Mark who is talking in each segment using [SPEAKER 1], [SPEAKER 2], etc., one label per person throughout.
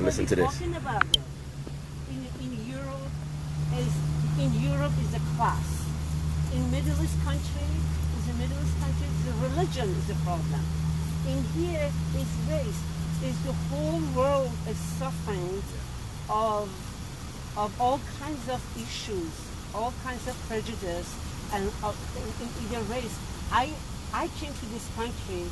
[SPEAKER 1] Listen to this.
[SPEAKER 2] Talking about it. In Europe is a class. In Middle East country, the religion is the problem. In here is race. Is the whole world is suffering of all kinds of issues, all kinds of prejudice, and in their race. I came to this country.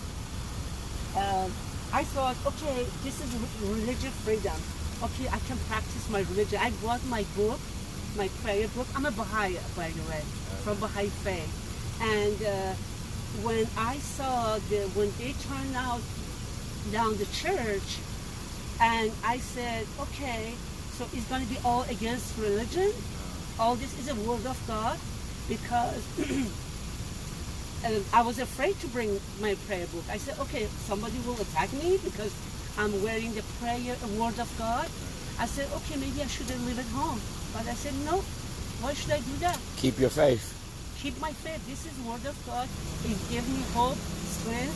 [SPEAKER 2] I thought, okay, this is religious freedom. Okay, I can practice my religion. I brought my book, my prayer book. I'm a Baha'i, by the way, from Baha'i faith. And when I saw when they turned out down the church, and I said, okay, so it's going to be all against religion. All this is a word of God, because I was afraid to bring my prayer book. I said, okay, somebody will attack me because I'm wearing the prayer, word of God. I said, okay, maybe I shouldn't leave it home. But I said, no, why should I do that?
[SPEAKER 1] Keep your faith.
[SPEAKER 2] Keep my faith. This is word of God. It gives me hope, strength,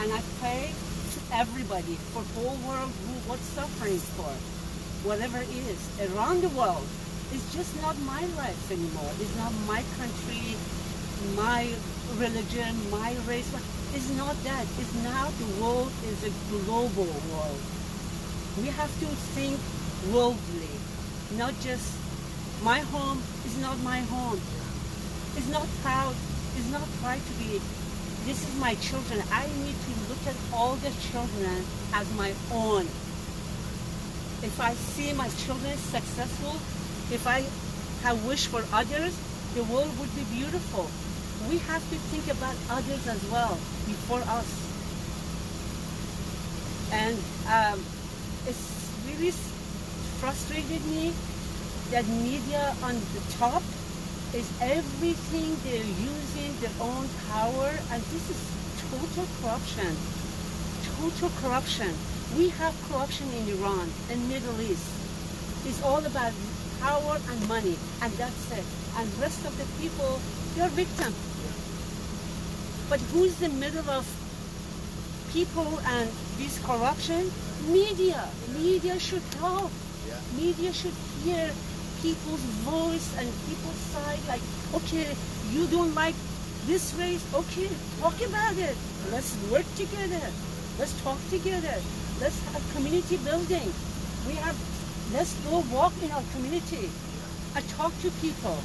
[SPEAKER 2] and I pray to everybody, for whole world, what's suffering for, whatever it is, around the world. It's just not my life anymore. It's not my country, my religion, my race. It's not that. It's now the world is a global world. We have to think worldly, not just my home is not my home. It's not proud. It's not pride to be. This is my children. I need to look at all the children as my own. If I see my children successful, if I have wish for others, the world would be beautiful. We have to think about others as well before us. And it's really frustrated me that media on the top is everything they're using their own power, and this is total corruption. Total corruption. We have corruption in Iran and Middle East. It's all about power and money, and that's it. And the rest of the people, they're victims. But who's the middle of people and this corruption? Media. Media should help. Media should hear people's voice and people's side. Like, okay, you don't like this race, okay, talk about it. Let's work together. Let's talk together. Let's have community building. Let's go walk in our community and talk to people.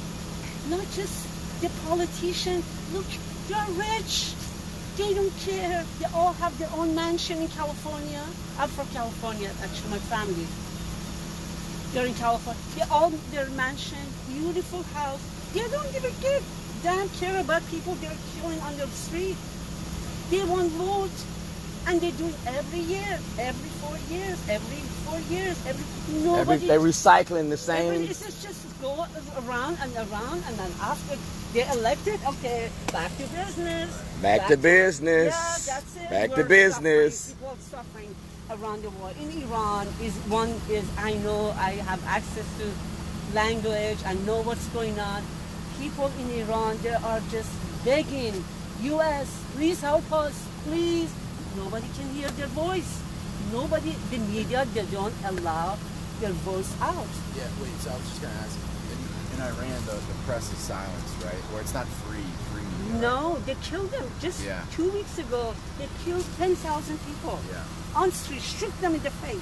[SPEAKER 2] Not just the politicians. Look, they're rich. They don't care. They all have their own mansion in California. I'm from California, actually, my family. They're in California. They all their mansion, beautiful house. They don't give a damn care about people they're killing on the street. They want vote, and they do it every year, every 4 years, every 4 years, nobody.
[SPEAKER 1] They're recycling the same.
[SPEAKER 2] It's just go around, and then after they're elected, okay, back to business.
[SPEAKER 1] Back to business.
[SPEAKER 2] Yeah, that's it.
[SPEAKER 1] Back to business.
[SPEAKER 2] People are suffering around the world. In Iran, I know I have access to language, I know what's going on. People in Iran, they are just begging, U.S., please help us, please. Nobody can hear their voice. Nobody, the media, they don't allow their voice out.
[SPEAKER 3] Yeah, wait, so I was just going to ask, in Iran, the press is silenced, right? Or it's not free media.
[SPEAKER 2] No, they killed them. Just 2 weeks ago, they killed 10,000 people.
[SPEAKER 3] Yeah.
[SPEAKER 2] On the street, shoot them in the face,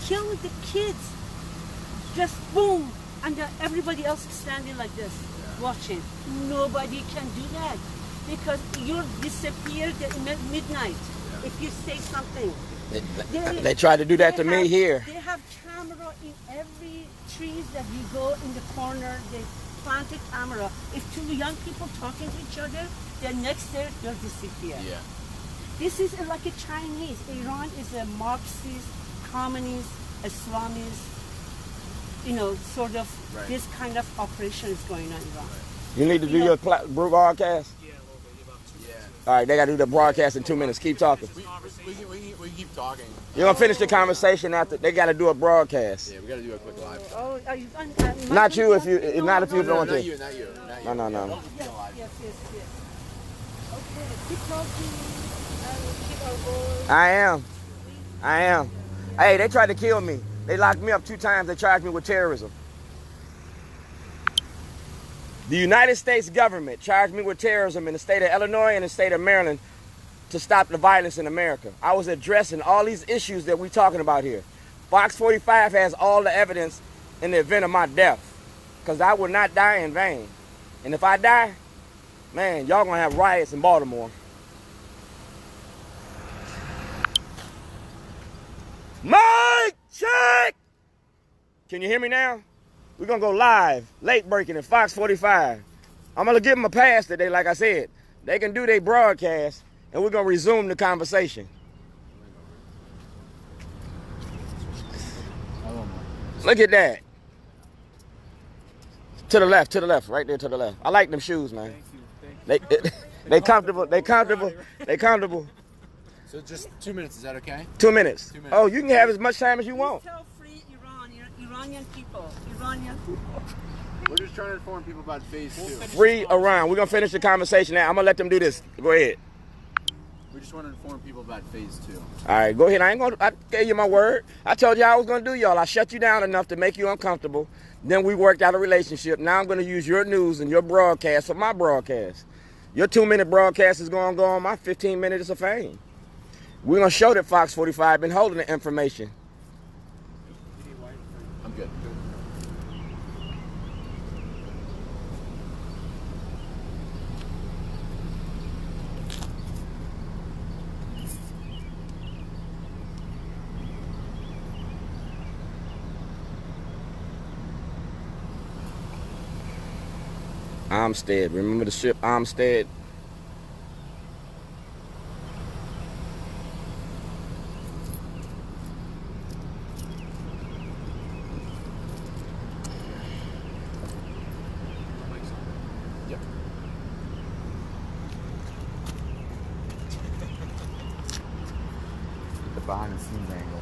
[SPEAKER 2] kill the kids, just boom, and then everybody else standing like this, watching. Nobody can do that, because you'll disappear at midnight if you say something.
[SPEAKER 1] They try to do that to me here.
[SPEAKER 2] They have camera in every trees that you go in the corner. They planted camera. If two young people talking to each other, then next day they'll disappear.
[SPEAKER 3] Yeah.
[SPEAKER 2] This is like a Chinese. Iran is a Marxist, communist, Islamist, sort of this kind of operation is going on in Iran.
[SPEAKER 1] You need to do your broadcast?
[SPEAKER 3] Yeah, a little bit, about 2 minutes.
[SPEAKER 1] All right, they got to do the broadcast in 2 minutes. Keep talking.
[SPEAKER 3] We keep talking.
[SPEAKER 1] You're going to finish the conversation after. They got to do a broadcast.
[SPEAKER 3] Yeah, we got to do a quick live.
[SPEAKER 2] Oh, are you done?
[SPEAKER 1] Not you, if you don't want to.
[SPEAKER 3] Not you.
[SPEAKER 1] No.
[SPEAKER 2] Yes. Okay, keep talking. Keep our voice.
[SPEAKER 1] I am. Hey, they tried to kill me. They locked me up 2 times. They charged me with terrorism. The United States government charged me with terrorism in the state of Illinois and the state of Maryland to stop the violence in America. I was addressing all these issues that we're talking about here. Fox 45 has all the evidence in the event of my death, because I will not die in vain. And if I die, man, y'all gonna have riots in Baltimore. Mic check! Can you hear me now? We're gonna go live, late breaking at Fox 45. I'm gonna give them a pass today, like I said. They can do their broadcast, and we're gonna resume the conversation. Look at that. To the left, right there to the left. I like them shoes, man. Thank you. They comfortable, they comfortable.
[SPEAKER 3] So just 2 minutes, is that okay?
[SPEAKER 1] 2 minutes. 2 minutes. Oh, you can have as much time as you want.
[SPEAKER 2] Tell free Iranian people.
[SPEAKER 3] We're just trying to inform people about phase 2.
[SPEAKER 1] Free Iran. We're going to finish the conversation now. I'm going to let them do this. Go ahead.
[SPEAKER 3] We just want to inform people about phase 2.
[SPEAKER 1] All right, go ahead. I gave you my word. I told you I was going to do y'all. I shut you down enough to make you uncomfortable. Then we worked out a relationship. Now I'm going to use your news and your broadcast for my broadcast. Your 2-minute broadcast is going to go on my 15 minutes of fame. We're going to show that Fox 45 been holding the information.
[SPEAKER 3] I'm good.
[SPEAKER 1] Amstead. Remember the ship Amstead?
[SPEAKER 3] Behind the scenes angle.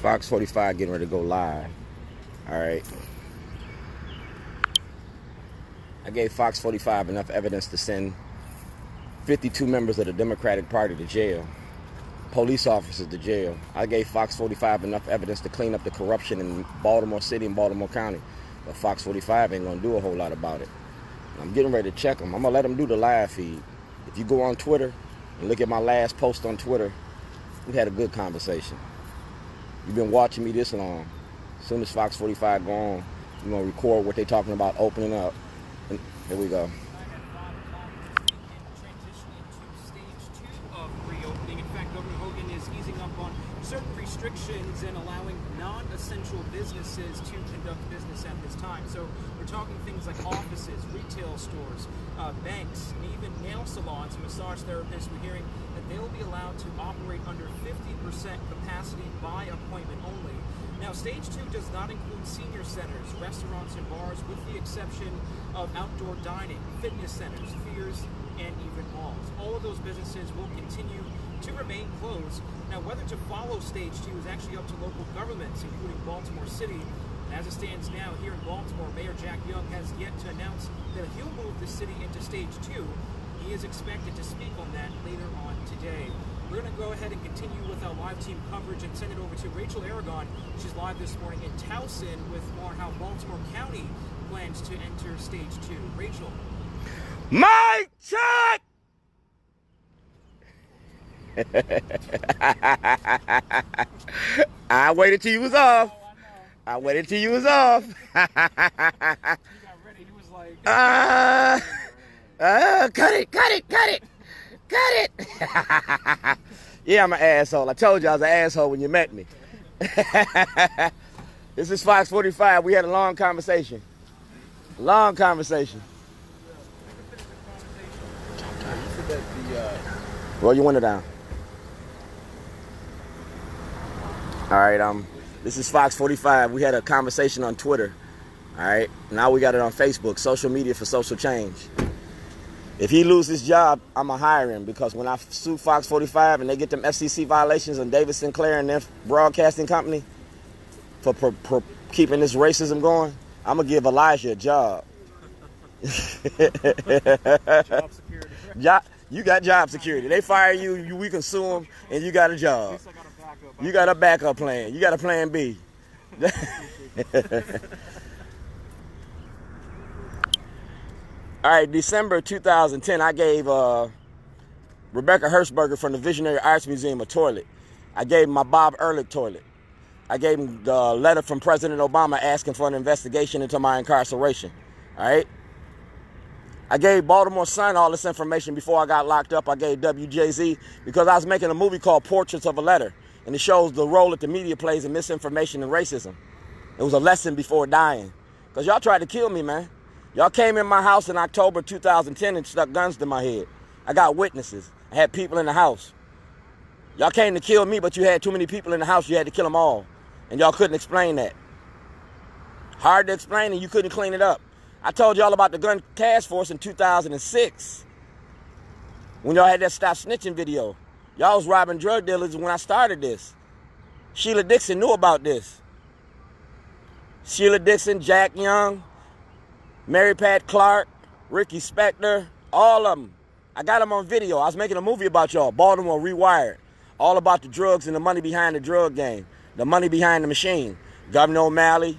[SPEAKER 1] Fox 45 getting ready to go live. All right. I gave Fox 45 enough evidence to send 52 members of the Democratic Party to jail, police officers to jail. I gave Fox 45 enough evidence to clean up the corruption in Baltimore City and Baltimore County. But Fox 45 ain't going to do a whole lot about it. I'm getting ready to check them. I'm going to let them do the live feed. If you go on Twitter and look at my last post on Twitter, we had a good conversation. You've been watching me this long. As soon as Fox 45 go on, we're going to record what they're talking about opening up. And here we go.
[SPEAKER 4] Transitioning to stage 2 of reopening. In fact, Governor Hogan is easing up on certain restrictions and allowing non-essential businesses to conduct business at this time. So we're talking things like offices, retail stores, banks, and even nail salons and massage therapists. We're hearing that they will be allowed to operate under 50% capacity by appointment only. Now, stage 2 does not include senior centers, restaurants, and bars, with the exception of outdoor dining, fitness centers, theaters, and even malls. All of those businesses will continue to remain closed. Now, whether to follow stage 2 is actually up to local governments, including Baltimore City. And as it stands now here in Baltimore, Mayor Jack Young has yet to announce that he'll move the city into stage 2. He is expected to speak on that later on today. We're going to go ahead and continue with our live team coverage and send it over to Rachel Aragon. She's live this morning in Towson with more how Baltimore County plans to enter stage 2. Rachel.
[SPEAKER 1] Mic check! I waited till you was off. I waited till you was off.
[SPEAKER 4] He got ready. He was like...
[SPEAKER 1] Cut it. Yeah, I'm an asshole. I told you I was an asshole when you met me. This is Fox 45. We had a long conversation.
[SPEAKER 3] that the...
[SPEAKER 1] Roll your window down. All right, this is Fox 45. We had a conversation on Twitter. All right, now we got it on Facebook. Social media for social change. If he loses his job, I'm going to hire him, because when I sue Fox 45 and they get them FCC violations on David Sinclair and their broadcasting company for keeping this racism going, I'm going to give Elijah a job.
[SPEAKER 4] Job security.
[SPEAKER 1] You got job security. They fire you, we can sue them, and you got a job.
[SPEAKER 4] At least I got a backup.
[SPEAKER 1] You got a backup plan. You got a plan B. All right, December 2010, I gave Rebecca Hershberger from the Visionary Arts Museum a toilet. I gave him my Bob Ehrlich toilet. I gave him the letter from President Obama asking for an investigation into my incarceration. All right? I gave Baltimore Sun all this information before I got locked up. I gave WJZ because I was making a movie called Portraits of a Letter, and it shows the role that the media plays in misinformation and racism. It was a lesson before dying, because y'all tried to kill me, man. Y'all came in my house in October 2010 and stuck guns to my head. I got witnesses. I had people in the house. Y'all came to kill me, but you had too many people in the house. You had to kill them all, and y'all couldn't explain that. Hard to explain, and you couldn't clean it up. I told y'all about the gun task force in 2006 when y'all had that Stop Snitching video. Y'all was robbing drug dealers when I started this. Sheila Dixon knew about this. Sheila Dixon, Jack Young, Mary Pat Clark, Ricky Spector, all of them. I got them on video. I was making a movie about y'all, Baltimore Rewired. All about the drugs and the money behind the drug game, the money behind the machine. Gov.O'Malley,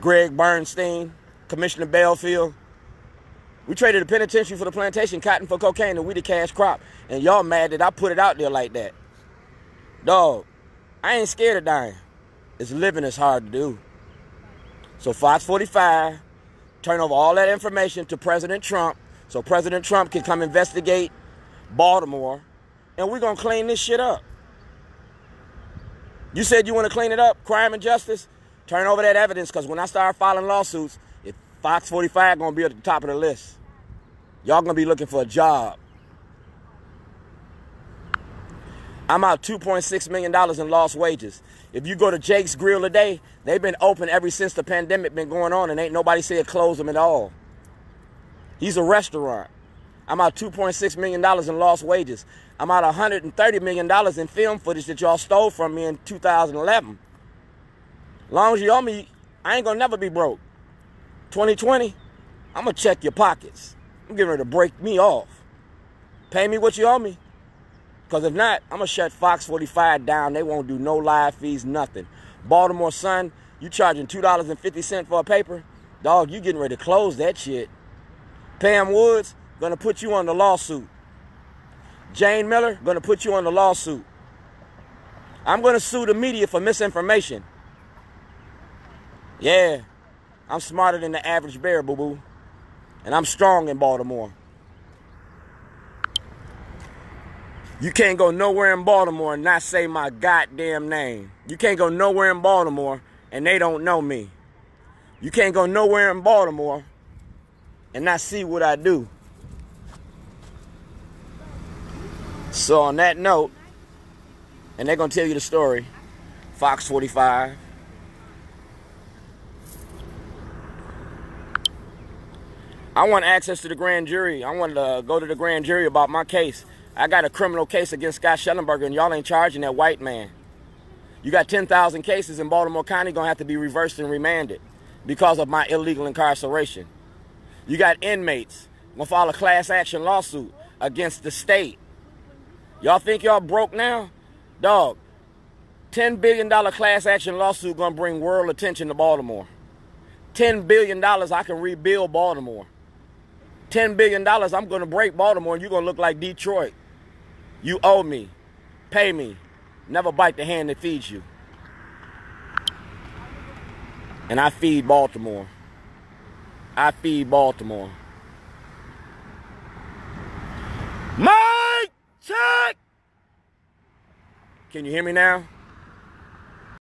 [SPEAKER 1] Greg Bernstein, Commissioner Belfield. We traded the penitentiary for the plantation, cotton for cocaine, and we the cash crop. And y'all mad that I put it out there like that. Dog, I ain't scared of dying. It's living is hard to do. So Fox 45, turn over all that information to President Trump so President Trump can come investigate Baltimore, and we're going to clean this shit up. You said you want to clean it up, crime and justice? Turn over that evidence, because when I start filing lawsuits, if Fox 45 going to be at the top of the list. Y'all going to be looking for a job. I'm out $2.6 million in lost wages. If you go to Jake's Grill today, they've been open ever since the pandemic been going on, and ain't nobody said close them at all. He's a restaurant. I'm out $2.6 million in lost wages. I'm out $130 million in film footage that y'all stole from me in 2011. Long as you owe me, I ain't gonna never be broke. 2020, I'm gonna check your pockets. I'm getting ready to break me off. Pay me what you owe me. Because if not, I'm going to shut Fox 45 down. They won't do no live fees, nothing. Baltimore Sun, you charging $2.50 for a paper? Dog, you getting ready to close that shit. Pam Woods, going to put you on the lawsuit. Jane Miller, going to put you on the lawsuit. I'm going to sue the media for misinformation. Yeah, I'm smarter than the average bear, boo-boo. And I'm strong in Baltimore. You can't go nowhere in Baltimore and not say my goddamn name. You can't go nowhere in Baltimore and they don't know me. You can't go nowhere in Baltimore and not see what I do. So on that note, and they're going to tell you the story, Fox 45. I want access to the grand jury. I want to go to the grand jury about my case. I got a criminal case against Scott Shellenberger, and y'all ain't charging that white man. You got 10,000 cases in Baltimore County going to have to be reversed and remanded because of my illegal incarceration. You got inmates going to file a class action lawsuit against the state. Y'all think y'all broke now? Dog, $10 billion class action lawsuit going to bring world attention to Baltimore. $10 billion, I can rebuild Baltimore. $10 billion, I'm going to break Baltimore, and you're going to look like Detroit. You owe me. Pay me. Never bite the hand that feeds you. And I feed Baltimore. I feed Baltimore. Mike, check! Can you hear me now?